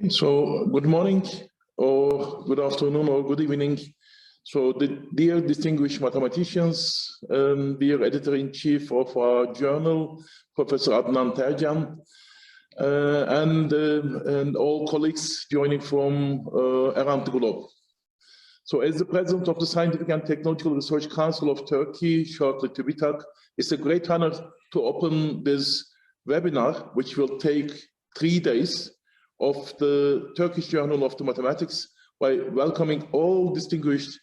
So good morning, or good afternoon, or good evening. So the dear distinguished mathematicians, dear editor-in-chief of our journal, Professor Adnan Tercan, and all colleagues joining from around the globe. So as the president of the Scientific and Technological Research Council of Turkey, shortly TÜBİTAK, it's a great honor to open this webinar, which will take 3 days, of the Turkish Journal of Mathematics, by welcoming all distinguished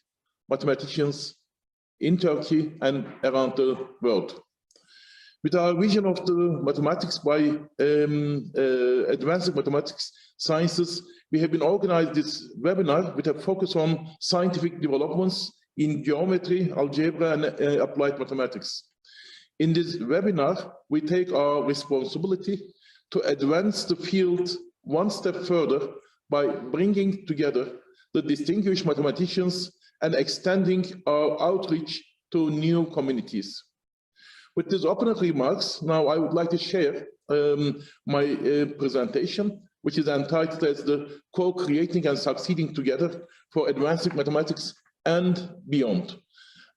mathematicians in Turkey and around the world. With our vision of the mathematics by advancing mathematics sciences, we have been organized this webinar with a focus on scientific developments in geometry, algebra, and applied mathematics. In this webinar, we take our responsibility to advance the field one step further by bringing together the distinguished mathematicians and extending our outreach to new communities. With these opening remarks, now I would like to share my presentation, which is entitled as the Co-Creating and Succeeding Together for Advancing Mathematics and Beyond.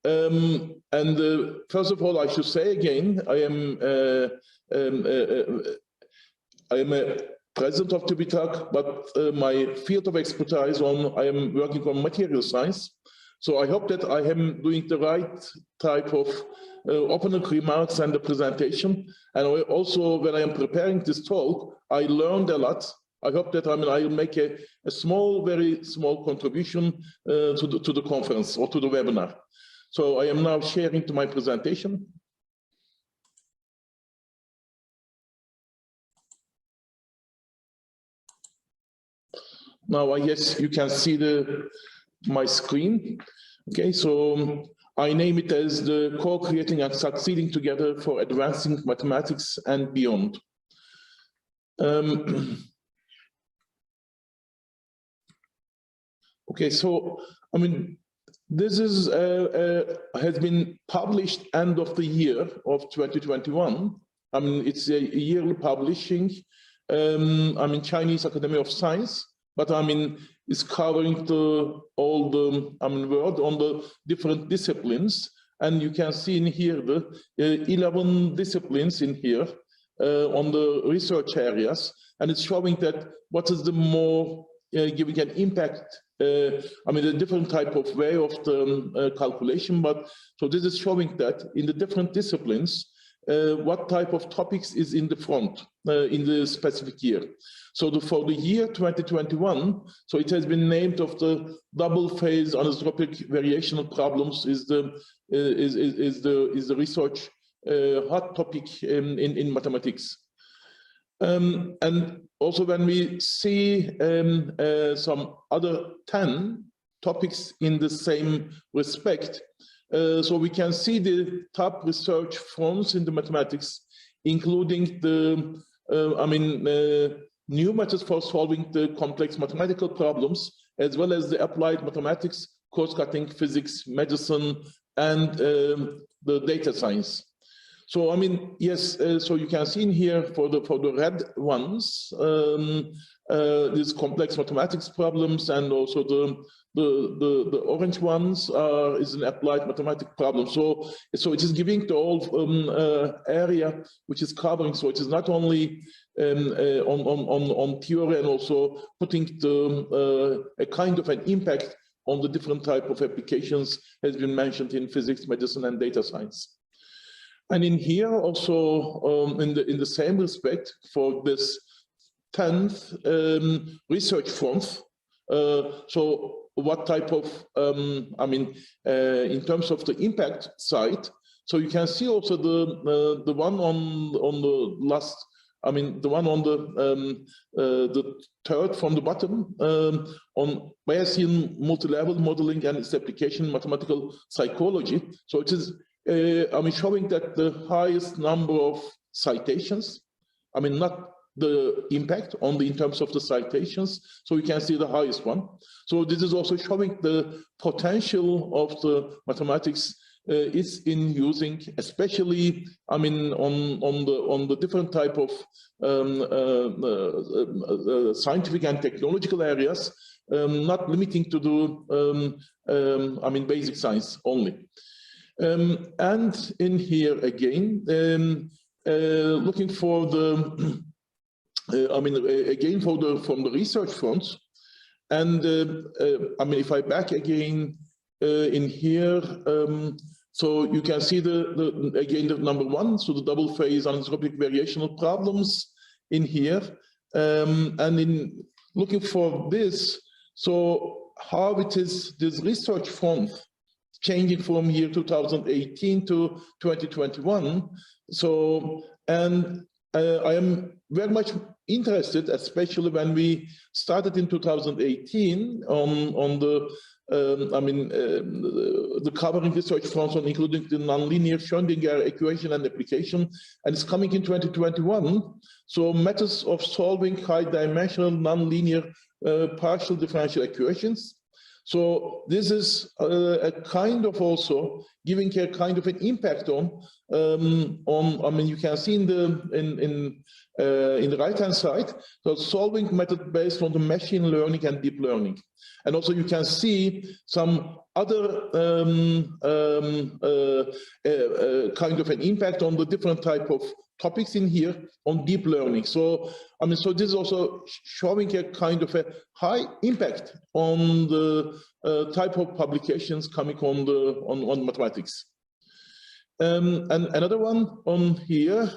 First of all, I should say again, I am a president of TÜBİTAK, but my field of expertise I am working on material science. So I hope that I am doing the right type of opening remarks and the presentation. And also, when I am preparing this talk, I learned a lot. I hope that I'll make a small, very small contribution to the conference or to the webinar. So I am now sharing to my presentation. Now, I guess you can see my screen. Okay, so I name it as the Co-Creating and Succeeding Together for Advancing Mathematics and Beyond. Okay, so this is has been published end of the year of 2021. It's a yearly publishing. Chinese Academy of Science. But it's covering all the world on the different disciplines, and you can see in here the 11 disciplines in here on the research areas, and it's showing that what is the more giving an impact. The different type of way of the calculation, but so this is showing that in the different disciplines, what type of topics is in the front in the specific year. So for the year 2021, so it has been named of the double phase anisotropic variational problems is the research hot topic in mathematics. And also when we see some other 10 topics in the same respect, so we can see the top research fronts in the mathematics, including the new methods for solving the complex mathematical problems, as well as the applied mathematics, course-cutting, physics, medicine, and the data science. So yes, so you can see in here for the red ones, these complex mathematics problems, and also the orange ones is an applied mathematics problem. So it is giving the whole area which is covering. So it is not only on theory, and also putting a kind of an impact on the different type of applications has been mentioned in physics, medicine, and data science. And in here also in the same respect for this 10th research front. So what type of in terms of the impact side, so you can see also the one on the last, the one on the third from the bottom on Bayesian multi-level modeling and its application mathematical psychology. So it is showing that the highest number of citations, not the impact only in terms of the citations, so you can see the highest one. So this is also showing the potential of the mathematics is in using, especially, I mean, on the different type of scientific and technological areas, not limiting to the, I mean, basic science only. And in here again, looking for the, I mean, again from the research front, and I mean, if I back again in here, so you can see again the number one, so the double phase anisotropic variational problems in here, and in looking for this, so how it is this research front changing from year 2018 to 2021. So, and I am very much interested, especially when we started in 2018 on the, I mean, the covering research fronts on including the nonlinear Schrodinger equation and application, and it's coming in 2021. So methods of solving high-dimensional nonlinear partial differential equations. So this is a kind of also giving a kind of an impact on I mean, you can see in the right-hand side, so solving method based on the machine learning and deep learning. And also you can see some other kind of an impact on the different type of topics in here on deep learning. So, I mean, so this is also showing a kind of a high impact on the type of publications coming on mathematics. And another one on here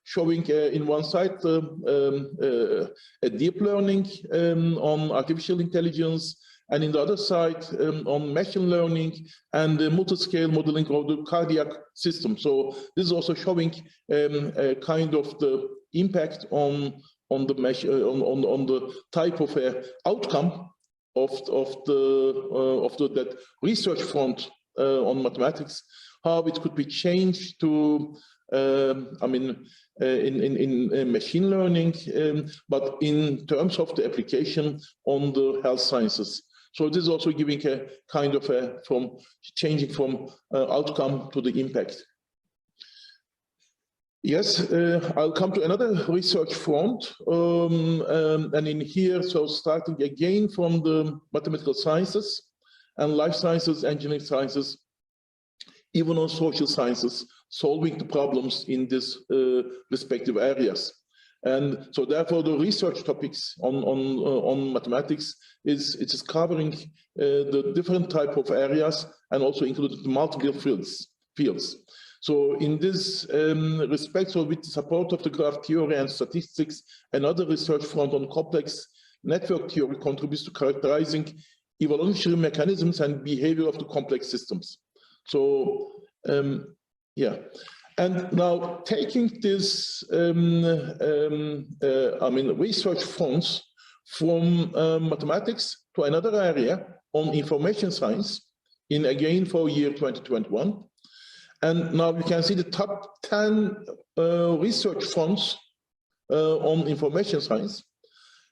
showing in one side a deep learning on artificial intelligence, and in the other side on machine learning and multiscale modeling of the cardiac system. So this is also showing a kind of the impact on the type of outcome of that research front on mathematics, how it could be changed to I mean in machine learning, but in terms of the application on the health sciences. So this is also giving a kind of from changing from outcome to the impact. Yes, I'll come to another research front, and in here, so starting again from the mathematical sciences and life sciences, engineering sciences, even on social sciences, solving the problems in these respective areas. And so therefore the research topics on mathematics is covering the different type of areas and also included multiple fields. So in this respect, so with the support of the graph theory and statistics, another research front on complex network theory contributes to characterizing evolutionary mechanisms and behavior of the complex systems. So yeah. And now taking this, I mean, research fronts from mathematics to another area on information science in again for year 2021. And now you can see the top 10 research fronts on information science.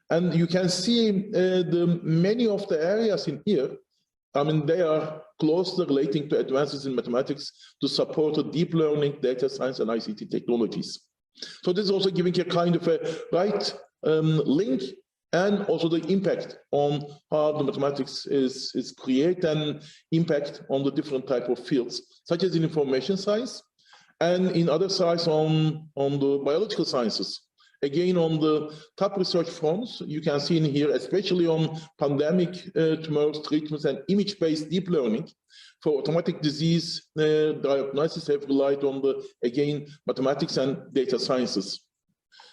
And you can see many of the areas in here, I mean, they are closely relating to advances in mathematics to support the deep learning, data science, and ICT technologies. So this is also giving a kind of a right link and also the impact on how the mathematics is create and impact on the different type of fields, such as in information science and in other sides on the biological sciences. Again, on the top research fronts, you can see in here, especially on pandemic tumors, treatments, and image-based deep learning for automatic disease diagnosis have relied on the, again, mathematics and data sciences.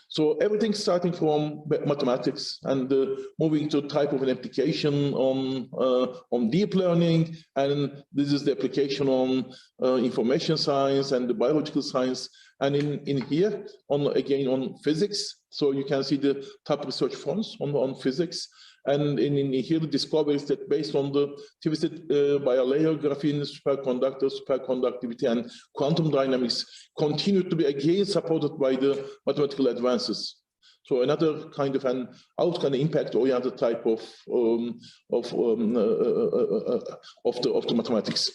So everything starting from mathematics and moving to type of an application on deep learning, and this is the application on information science and the biological science. And in here, again on physics, so you can see the top research fronts on physics. And in here, the discoveries that based on the twisted bilayer graphene superconductor, superconductivity, and quantum dynamics continue to be again supported by the mathematical advances. So another kind of an outcome impact-oriented type of the mathematics.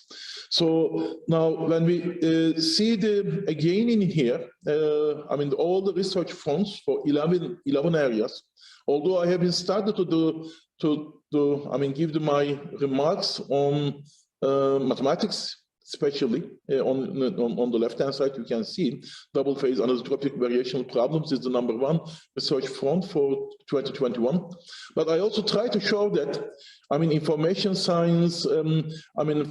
So now when we see again in here, I mean all the research fronts for 11 areas. Although I have been started to give my remarks on mathematics. Especially on the left-hand side, you can see double phase anisotropic variational problems is the #1 research front for 2021. But I also try to show that, I mean, information science,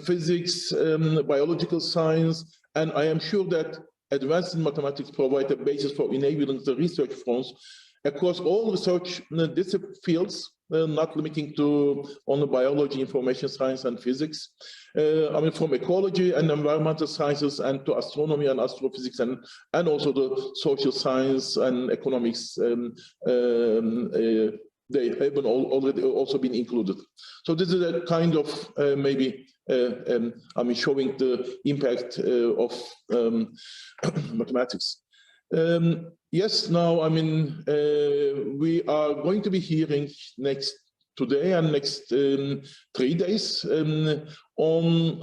physics, biological science, and I am sure that advanced mathematics provide a basis for enabling the research fronts across all research fields, not limiting to only biology, information science, and physics. From ecology and environmental sciences and to astronomy and astrophysics and also the social science and economics, they have already also been included. So this is a kind of showing the impact of mathematics. Yes, now, we are going to be hearing today and next 3 days on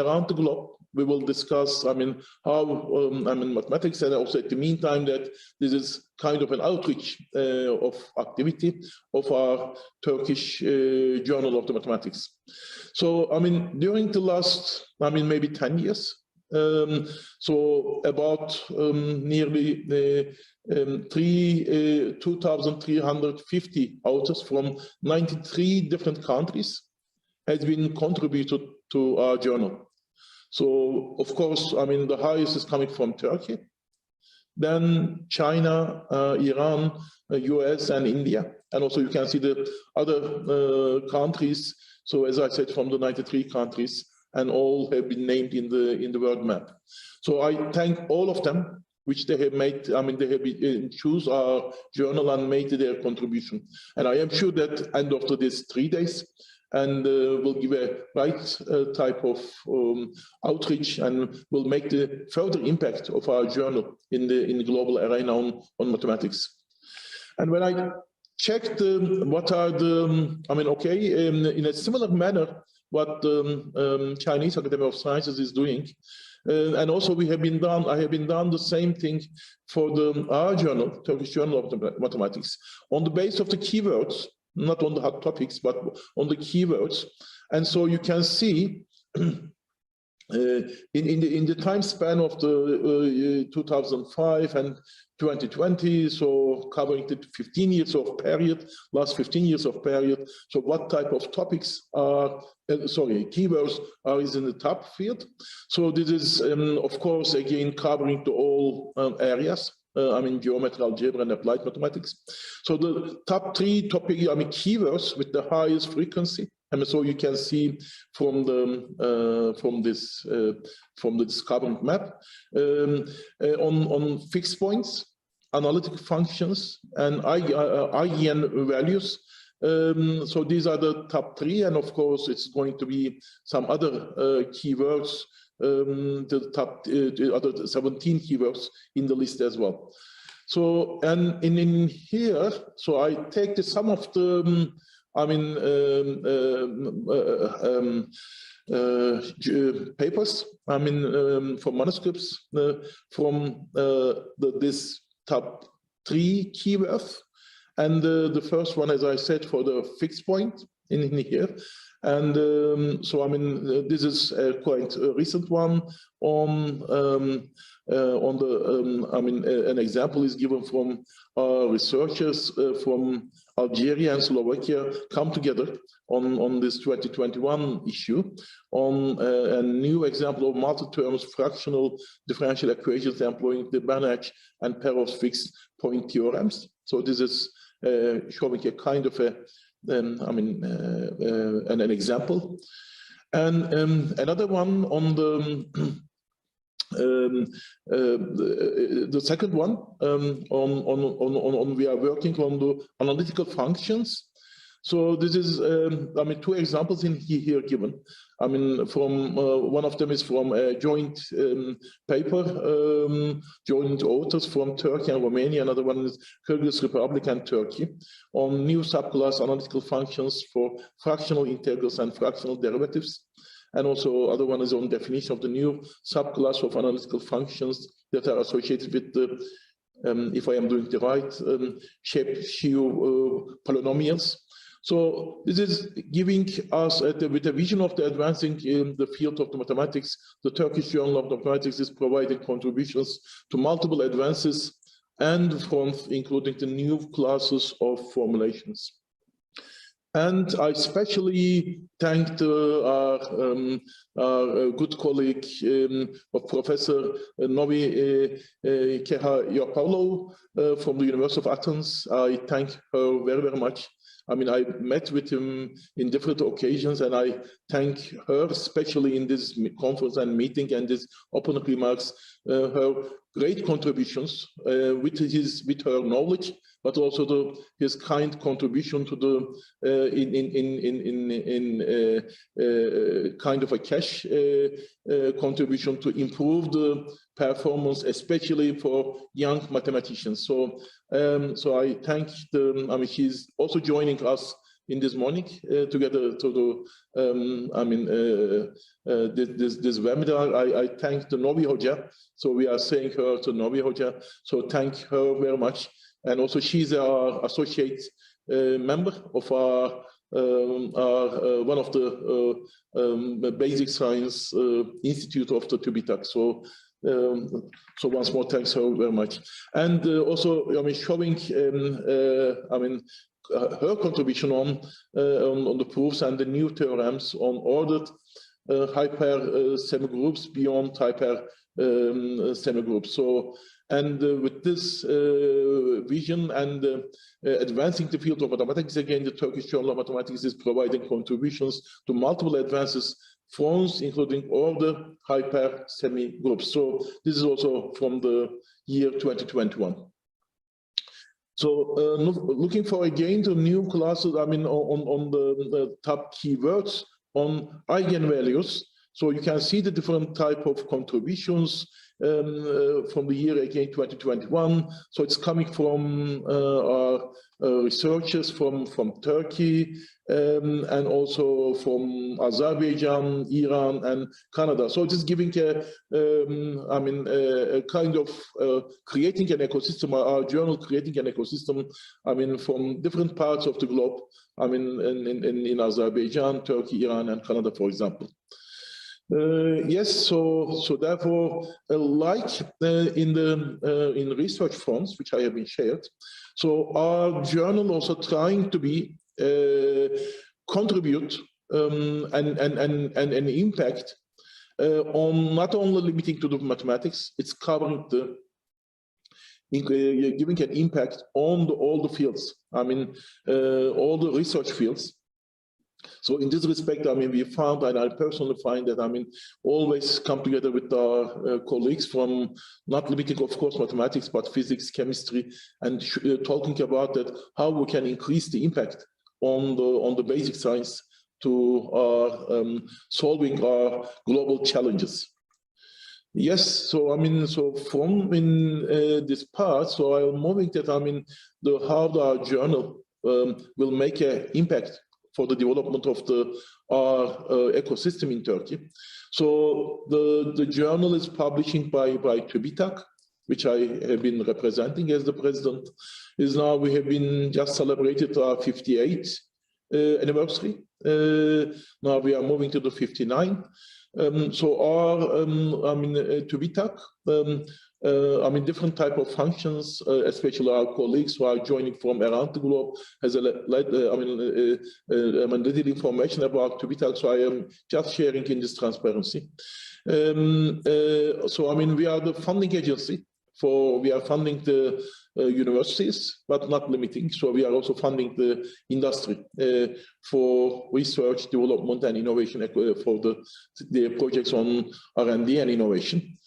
around the globe. We will discuss, how, mathematics, and also at the meantime that this is kind of an outreach of activity of our Turkish Journal of the Mathematics. So, during the last, maybe 10 years, so about nearly 2,350 authors from 93 different countries has been contributed to our journal. So, of course, the highest is coming from Turkey, then China, Iran, US, and India. And also you can see the other countries. So, as I said, from the 93 countries, and all have been named in the world map. So I thank all of them, which they have made, they have choose our journal and made their contribution. And I am sure that end of these 3 days, and will give a right type of outreach and will make the further impact of our journal in the global arena on mathematics. And when I checked what are the, in a similar manner, what the Chinese Academy of Sciences is doing. And also I have been done the same thing for our journal, Turkish Journal of Mathematics, on the base of the keywords, not on the hot topics, but on the keywords. And so you can see in the time span of the 2005 and 2020, so covering the 15 years of period, last 15 years of period. So what type of topics are, keywords are in the top field. So this is, of course, again, covering to all areas. Geometry, algebra, and applied mathematics. So the top 3 topic, keywords with the highest frequency. And so you can see from this current map on fixed points, analytic functions, and eigen values. So these are the top 3, and of course it's going to be some other keywords. The top other 17 keywords in the list as well. So, and in here, so I take the sum of the papers, from manuscripts from this top 3 keywords, and the first one, as I said, for the fixed point in here. And so this is quite a recent one on an example is given from researchers from Algeria and Slovakia come together on this 2021 issue on a new example of multi-terms fractional differential equations employing the Banach and Perov's fixed point theorems. So this is showing a kind of a an example, and another one on the second one on we are working on the analytical functions. So this is, I mean, two examples in here given. I mean, from one of them is from a joint paper, joint authors from Turkey and Romania. Another one is Kyrgyz Republic and Turkey on new subclass analytical functions for fractional integrals and fractional derivatives. And also other one is on definition of the new subclass of analytical functions that are associated with the, if I am doing the right, Chebyshev polynomials. So this is giving us, with a vision of the advancing in the field of the mathematics, the Turkish Journal of Mathematics is providing contributions to multiple advances and forms, including the new classes of formulations. And I especially thanked our good colleague, Professor Novi Kehayopoulou from the University of Athens. I thank her very, very much. I mean, I met with him in different occasions, and I thank her, especially in this conference and meeting and this opening remarks, her great contributions with her knowledge, but also his kind contribution to the kind of a cash contribution to improve the performance, especially for young mathematicians. So, so I thank the. I mean, she's also joining us in this morning together to the. This webinar. I thank the Novi Hoca. So we are saying her to Novi Hoca. So thank her very much. And also she's our associate member of our one of the basic science institute of the TÜBİTAK. So so once more, thanks her very much. And also, I mean, showing, I mean, her contribution on the proofs and the new theorems on ordered hyper semigroups beyond hyper semigroups. So, and with this vision and advancing the field of mathematics, again, the Turkish Journal of Mathematics is providing contributions to multiple advances, forms including order hyper semigroups. So this is also from the year 2021. So looking for again to new classes, I mean, on the top keywords on eigenvalues. So you can see the different type of contributions from the year again 2021. So it's coming from our researchers from Turkey and also from Azerbaijan, Iran, and Canada. So just giving a, I mean, a kind of creating an ecosystem. Our journal creating an ecosystem. I mean, from different parts of the globe. I mean, in Azerbaijan, Turkey, Iran, and Canada, for example. Yes, so therefore, like in research fronts, which I have been shared, so our journal also trying to be contribute and impact on not only limiting to the mathematics, it's covering the giving an impact on all the fields. I mean, all the research fields. So in this respect, I mean, we found, and I personally find that, I mean, always come together with our colleagues from not limiting, of course, mathematics, but physics, chemistry, and talking about that, how we can increase the impact on the basic science to solving our global challenges. Yes, so I mean, so from this part, so I'm moving that, I mean, how our journal will make an impact for the development of our ecosystem in Turkey. So the journal is publishing by TÜBİTAK, which I have been representing as the president. Is now we have been just celebrated our 58th anniversary. Now we are moving to the 59. So our I mean TÜBİTAK. I mean, different type of functions, especially our colleagues who are joining from around the globe, has a little information about TÜBİTAK, so I am just sharing in this transparency. So, I mean, we are the funding agency we are funding the universities, but not limiting. So we are also funding the industry for research, development, and innovation for the projects on R&D and innovation.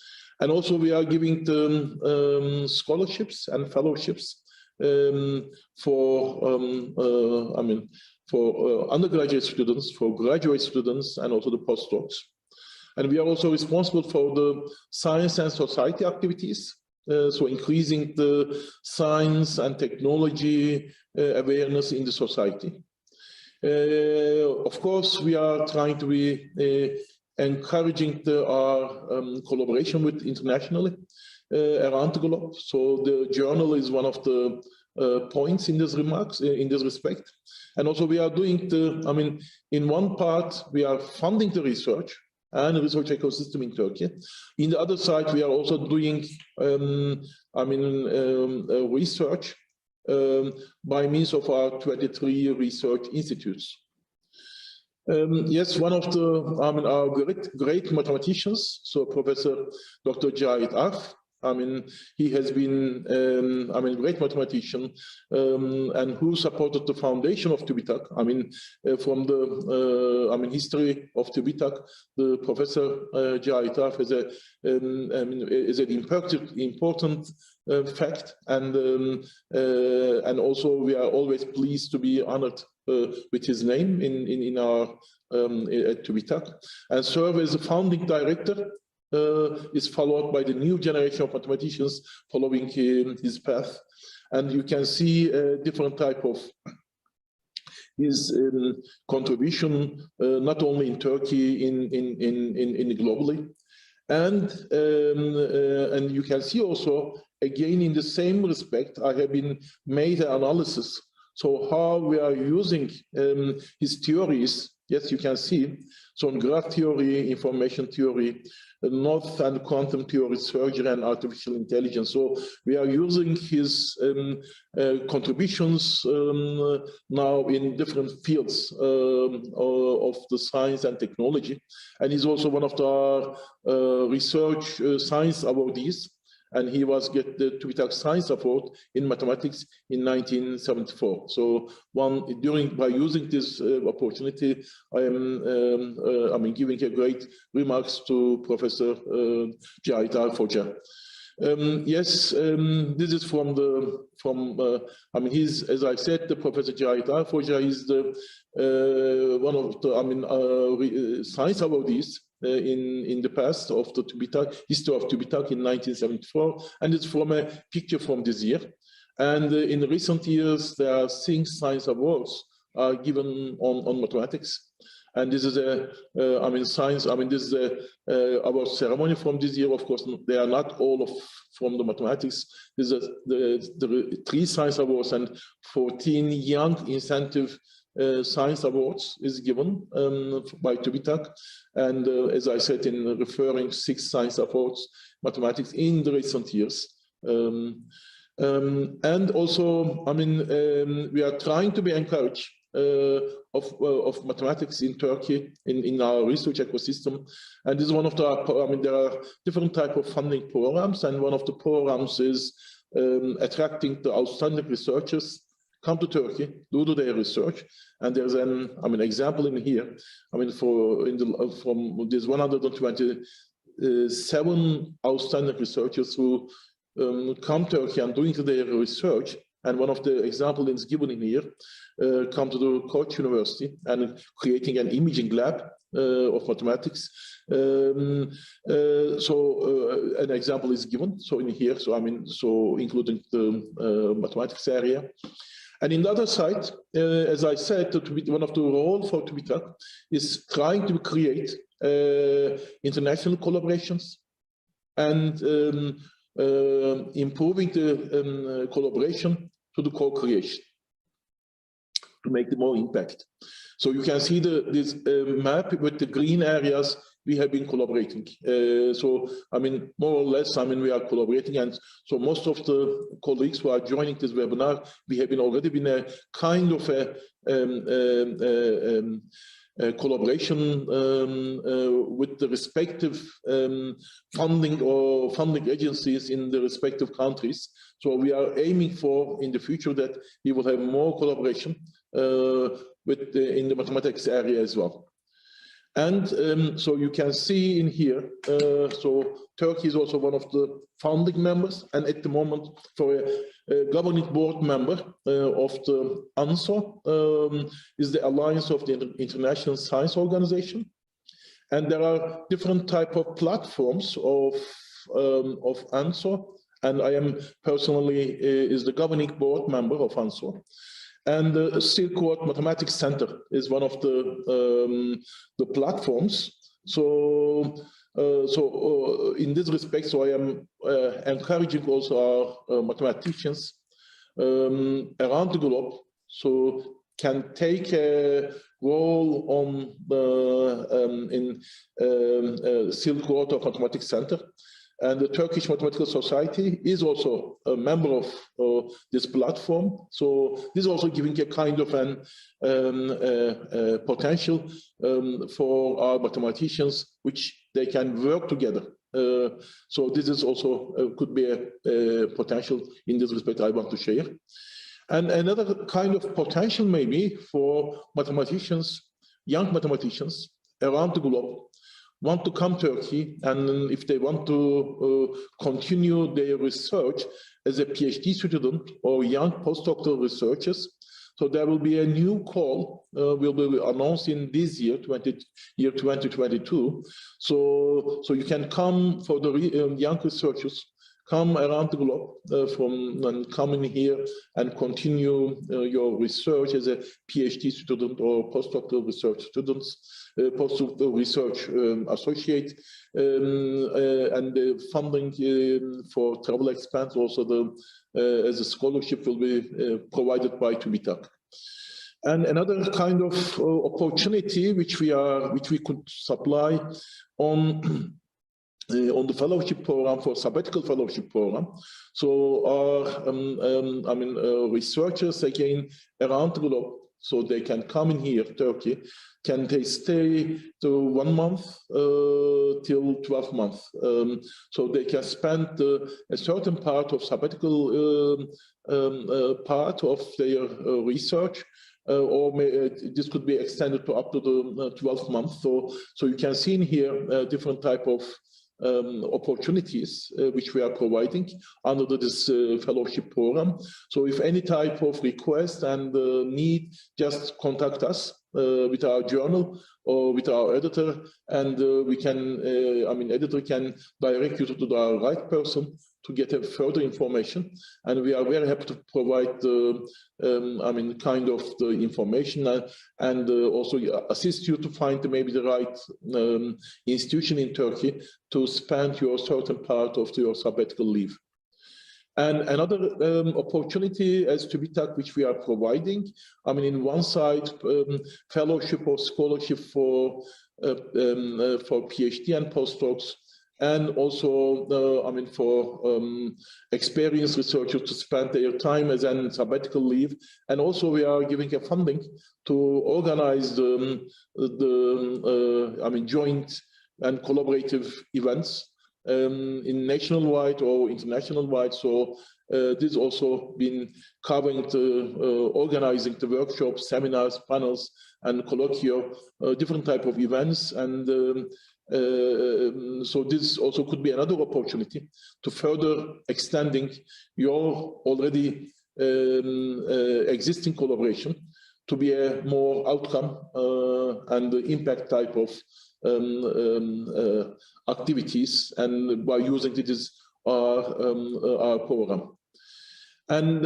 And also we are giving the scholarships and fellowships for, I mean, for undergraduate students, for graduate students, and also the postdocs. And we are also responsible for the science and society activities, so increasing the science and technology awareness in the society. Of course, we are trying to be encouraging our collaboration with internationally around the globe. So the journal is one of the points in this respect. And also we are doing in one part, we are funding the research and the research ecosystem in Turkey. In the other side, we are also doing, research by means of our 23 research institutes. Yes, one of the, our great mathematicians, so Professor Dr. Cahit Arf, he has been, great mathematician, and who supported the foundation of TÜBİTAK. From the, history of TÜBİTAK, the Professor Cahit Arf is an important fact, and also we are always pleased to be honored with his name in our at TÜBİTAK, and serve as the founding director. Is followed by the new generation of mathematicians following his path, and you can see a different type of his contribution, not only in Turkey, in globally, and you can see also again in the same respect. I have been made an analysis, so how we are using his theories. Yes, you can see. So in graph theory, information theory, north and quantum theory, surgery, and artificial intelligence. So we are using his contributions now in different fields of the science and technology. And he's also one of the research science awardees. And he was get the TÜBİTAK Science Award in mathematics in 1974. So by using this opportunity, I am giving a great remarks to Professor Cahit Arf. Yes, this is he's, as I said, the Professor Cahit Arf is the one of the science awardees in the past of the TÜBİTAK, history of TÜBİTAK in 1974, and it's from a picture from this year. And in recent years, there are 6 science awards given on mathematics. And this is this is a award ceremony from this year. Of course, they are not all from the mathematics. This is the 3 science awards and 14 young incentive science awards is given by TÜBİTAK, and as I said, in referring 6 science awards mathematics in the recent years, and also we are trying to be encouraged of mathematics in Turkey in our research ecosystem, and this is one of the there are different type of funding programs, and one of the programs is attracting the outstanding researchers come to Turkey, do their research, and there's an example in here. From this 127 outstanding researchers who come to Turkey and doing their research, and one of the examples is given in here, come to the Koç University and creating an imaging lab of mathematics. An example is given. So in here, so including the mathematics area. And in the other side, as I said, one of the roles for TÜBİTAK is trying to create international collaborations and improving the collaboration to the co-creation to make the more impact. So you can see this map with the green areas. We have been collaborating. More or less, we are collaborating, and so most of the colleagues who are joining this webinar, we have already been a kind of a collaboration with the respective funding agencies in the respective countries. So we are aiming for in the future that we will have more collaboration in the mathematics area as well. And so you can see in here, so Turkey is also one of the founding members, and at the moment for a governing board member of the ANSO is the Alliance of the International Science Organization. And there are different type of platforms of ANSO, and I am personally is the governing board member of ANSO. And the Silk Road Mathematics Center is one of the platforms. So, in this respect, so I am encouraging also our mathematicians around the globe, so can take a role on the Silk Road of Mathematics Center. And the Turkish Mathematical Society is also a member of this platform. So this is also giving a kind of an potential for our mathematicians, which they can work together. So this is also could be a potential in this respect I want to share. And another kind of potential maybe for mathematicians, young mathematicians around the globe, want to come to Turkey, and if they want to continue their research as a PhD student or young postdoctoral researchers, so there will be a new call will be announced in this year, 2022. So you can come for the young researchers, come around the globe and come in here and continue your research as a PhD student or postdoctoral research students, postdoctoral research associate, and the funding for travel expense also as a scholarship will be provided by TÜBİTAK. And another kind of opportunity which we could supply on the fellowship program, for sabbatical fellowship program. So our researchers again around the globe, so they can come in here, Turkey, can they stay to 1 month till 12 months. So they can spend a certain part of sabbatical part of their research, or this could be extended to up to the 12 months. So you can see in here different type of opportunities which we are providing under this fellowship program. So if any type of request and need, just contact us with our journal or with our editor, and we can, editor can direct you to the right person to get a further information, and we are very happy to provide the, kind of the information and also assist you to find maybe the right institution in Turkey to spend your certain part of your sabbatical leave. And another opportunity as TÜBİTAK, which we are providing, in one side, fellowship or scholarship for PhD and postdocs, and also, for experienced researchers to spend their time as a sabbatical leave. And also we are giving a funding to organize the joint and collaborative events in national-wide or international-wide. So this also been covering organizing the workshops, seminars, panels, and colloquia, different type of events. And so this also could be another opportunity to further extending your already existing collaboration to be a more outcome and impact type of activities, and by using this our program. And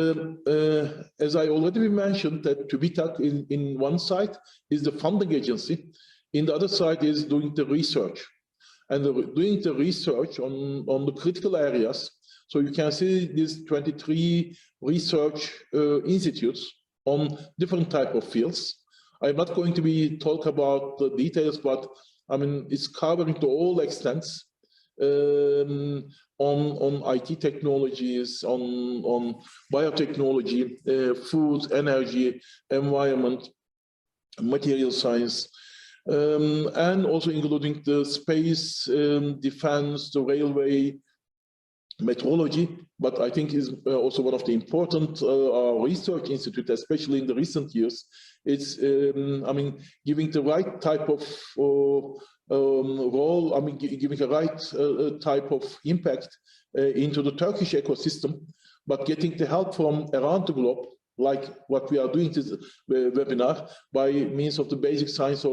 as I already mentioned, that TÜBİTAK in one side is the funding agency, in the other side is doing the research, and doing the research on the critical areas. So you can see these 23 research institutes on different type of fields. I'm not going to be talk about the details, but it's covering to all extents on IT technologies, on biotechnology, food, energy, environment, material science, and also including the space, defense, the railway, metrology, but I think is also one of the important research institutes, especially in the recent years. It's, I mean, giving the right type of role, I mean, giving the right type of impact into the Turkish ecosystem, but getting the help from around the globe, like what we are doing this webinar, by means of the Basic Science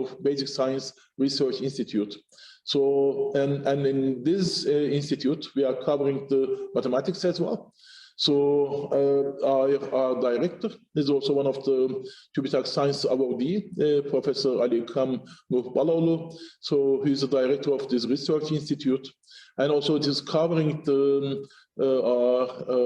Research Institute. So, and in this institute, we are covering the mathematics as well. So our director is also one of the TÜBİTAK Science awardee, Professor Ali Kam Nurbaloğlu. So he's the director of this research institute. And also it is covering the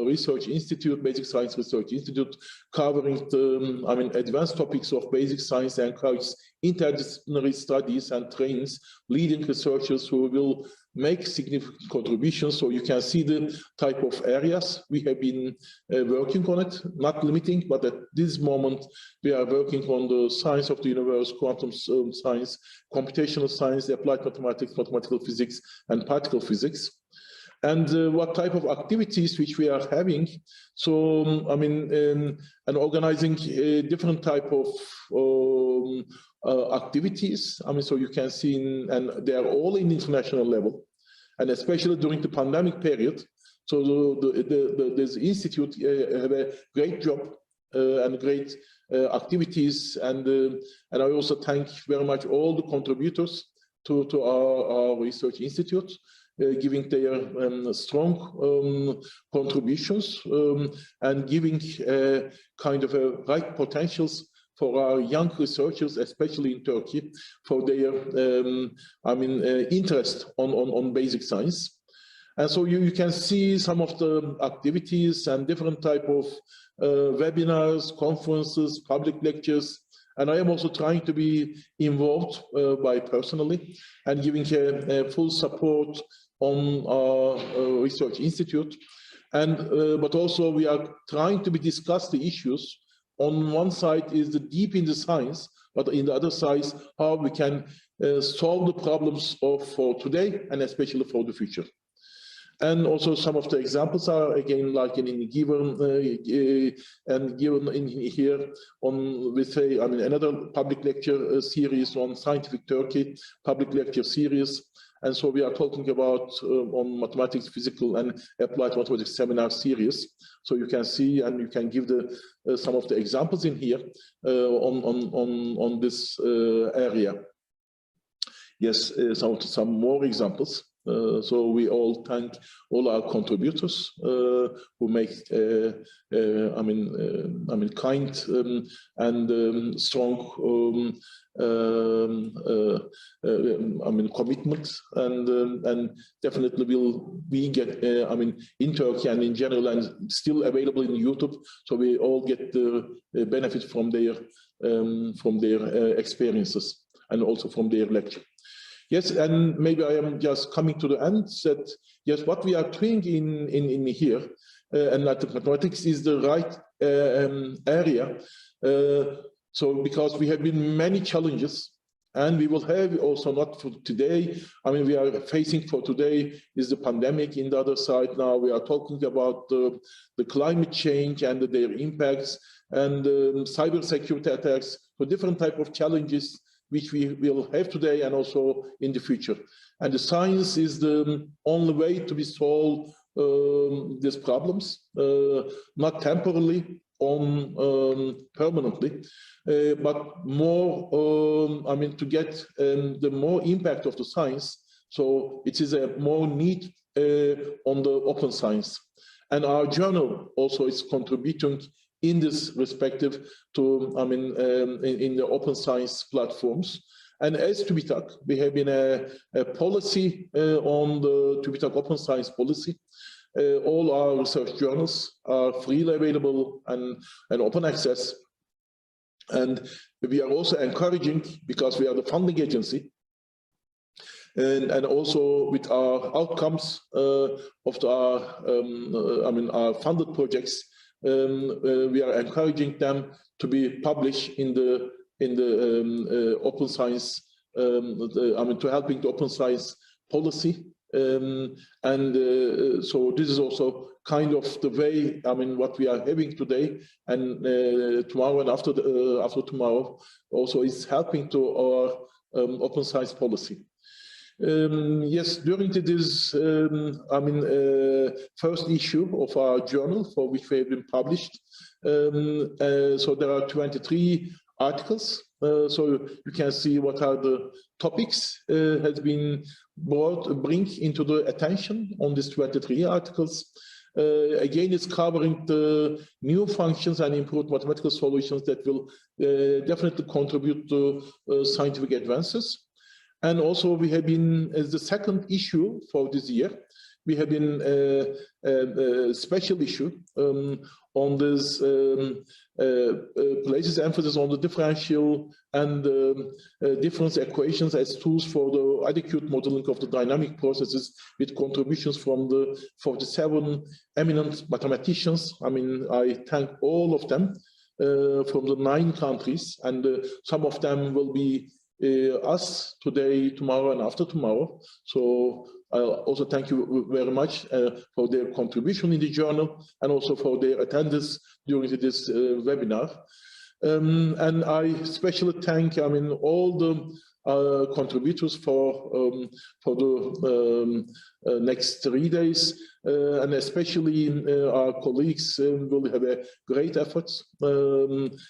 research institute, Basic Science Research Institute, covering the, I mean, advanced topics of basic science and encourages interdisciplinary studies and trains leading researchers who will make significant contributions. So you can see the type of areas we have been working on it, not limiting, but at this moment we are working on the science of the universe, quantum science, computational science, applied mathematics, mathematical physics, and particle physics. And what type of activities which we are having. So, I mean, and organizing different type of activities. I mean, so you can see, and they are all in international level, and especially during the pandemic period. So this institute have a great job and great activities, and I also thank very much all the contributors to our research institute, giving their strong contributions and giving kind of a right potentials for our young researchers, especially in Turkey, for their I mean, interest on basic science. And so you can see some of the activities and different type of webinars, conferences, public lectures. And I am also trying to be involved by personally and giving a full support on our research institute. And but also we are trying to discuss the issues. On one side is the deep in the science, but in the other side, how we can solve the problems for today and especially for the future. And also some of the examples are again like in given and given in here on with a, I mean, another public lecture series on scientific Turkey, public lecture series. And so we are talking about on mathematics, physical and applied mathematics seminar series. So you can see and you can give the some of the examples in here on this area. Yes, some more examples. So we all thank all our contributors who make, I mean, kind and strong, I mean, commitment, and definitely will we get, I mean, in Turkey and in general, and still available in YouTube. So we all get the benefit from their experiences and also from their lecture. Yes, and maybe I am just coming to the end. That yes, what we are doing in here, and mathematics is the right area. So because we have been many challenges, and we will have also not for today. I mean, we are facing for today is the pandemic. In the other side now, we are talking about the climate change and their impacts and cyber security attacks. So different type of challenges which we will have today and also in the future. And the science is the only way to solve these problems, not temporarily, permanently, but more, I mean, to get the more impact of the science. So it is a more need on the open science. And our journal also is contributing in this respective to, I mean, in the open science platforms. And as TÜBİTAK, we have been a policy on the TÜBİTAK open science policy. All our research journals are freely available and open access. And we are also encouraging, because we are the funding agency, and also with our outcomes of our, I mean, our funded projects, we are encouraging them to be published in the open science, I mean, to helping the open science policy So this is also kind of the way, I mean, what we are having today, and tomorrow and after tomorrow also is helping to our open science policy. Yes, during this, first issue of our journal, for which we have been published, so there are 23 articles. So you can see what are the topics has been bring into the attention on these 23 articles. Again, it's covering the new functions and improved mathematical solutions that will definitely contribute to scientific advances. And also we have been, as the second issue for this year, we have been a special issue on this places emphasis on the differential and difference equations as tools for the adequate modeling of the dynamic processes, with contributions from the 47 eminent mathematicians. I mean, I thank all of them from the 9 countries, and some of them will be us today, tomorrow, and after tomorrow. So I'll also thank you very much for their contribution in the journal, and also for their attendance during this webinar. And I especially thank, I mean, all the contributors for the next 3 days, and especially our colleagues will have a great effort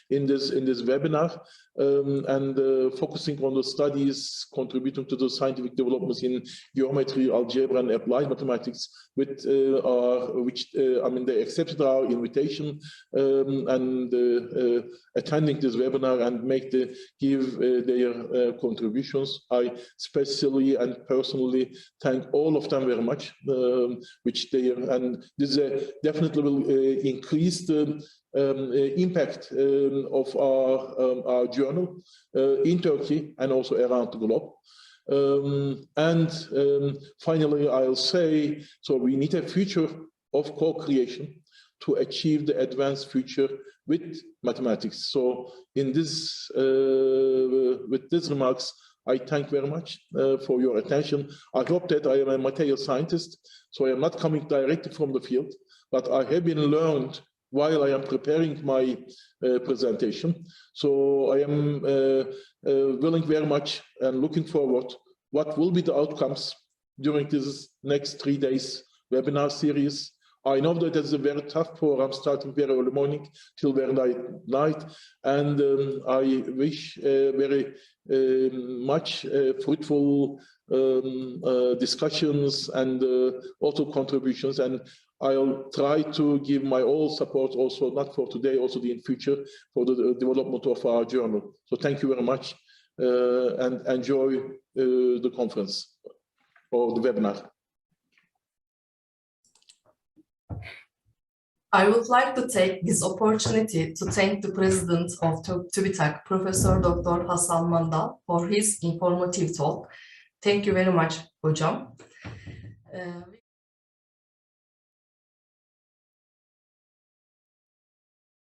in this webinar, and focusing on the studies contributing to the scientific developments in geometry, algebra, and applied mathematics, with I mean, they accepted our invitation and attending this webinar and give their contributions. I especially and personally thank all of them very much, which they, and this definitely will increase the impact of our journal in Turkey and also around the globe. Finally, I'll say, so we need a future of co-creation to achieve the advanced future with mathematics. So in this, with these remarks, I thank very much for your attention. I hope that I am a material scientist, so I am not coming directly from the field, but I have been learned while I am preparing my presentation. So I am willing very much and looking forward what will be the outcomes during this next 3 days webinar series. I know that it's a very tough program, starting very early morning till very late night, and I wish very much fruitful discussions and also contributions, and I'll try to give my all support also, not for today, also in future, for the development of our journal. So thank you very much, and enjoy the conference or the webinar. I would like to take this opportunity to thank the President of TÜBİTAK, Professor Dr. Hasan Mandal, for his informative talk. Thank you very much, Hocam.